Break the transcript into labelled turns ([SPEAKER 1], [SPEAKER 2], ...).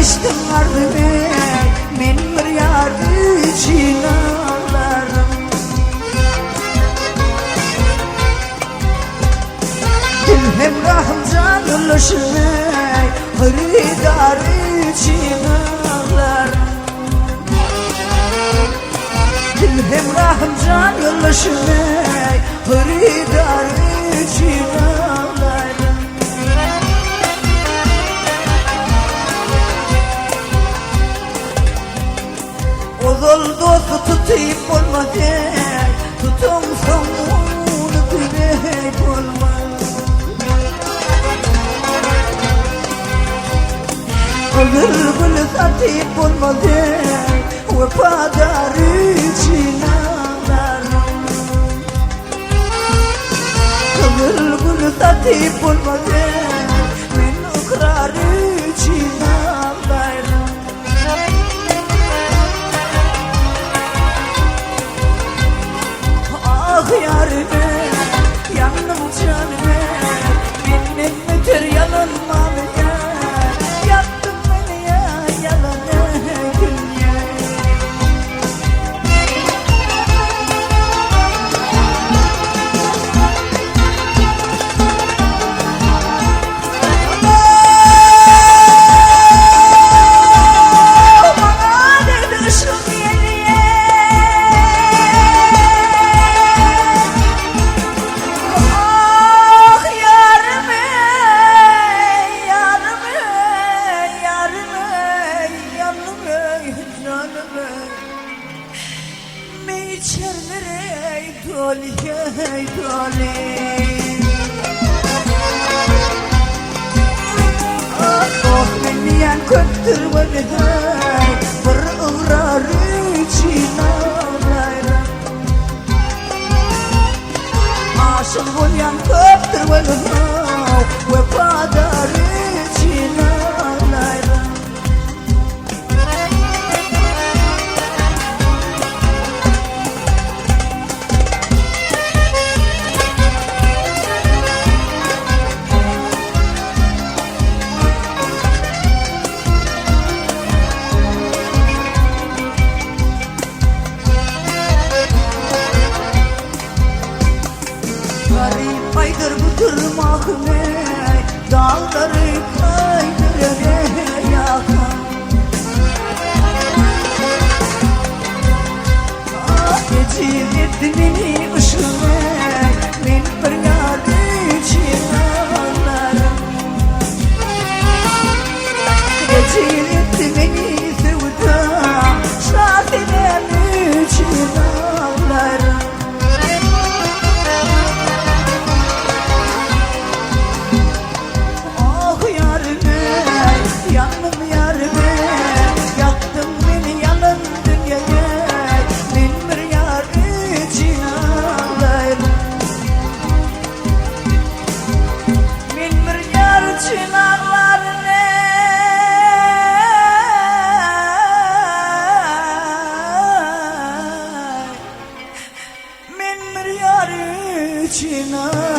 [SPEAKER 1] geçtim ardını, men bir yar için ağlarım. Dil hemrahım can yollaşını, hıridar için ağlarım. Dil hemrahım can yollaşını, hıridar için ağlarım. Ozol dostu tutayım olmadı, tutum sonunu bilek olmaz. Olur gülü satayım olmadı, vefadar için ağlarım. Olur gülü satayım olmadı, men ikrar için ağlarım. Ah yarime, yandım canime, benim mütür yanılmam ya. Yaktın beni ya, yalanı dünya. Bana dedi ışık yeniye. Ah yarime, yarime, yarime, yanime, canime. Me içerlere doli, doli. Oh beni yan köktür beni, bir ırar için ağlarım. Aşık olyan köktür beni, vefadar için ağlarım. Garip aydır bu tırmağını, dağları kaydırır yakan. Ah geçir etti beni ışığını, men bir yar için ağlarım. Geçir etti beni sevdam, şahidem için ağlarım. Yandım yarime, yaktın beni yalan dünyaya. Men bir yar için ağlarım. Men bir yar için ağlarım. Men bir yar için ağlarım.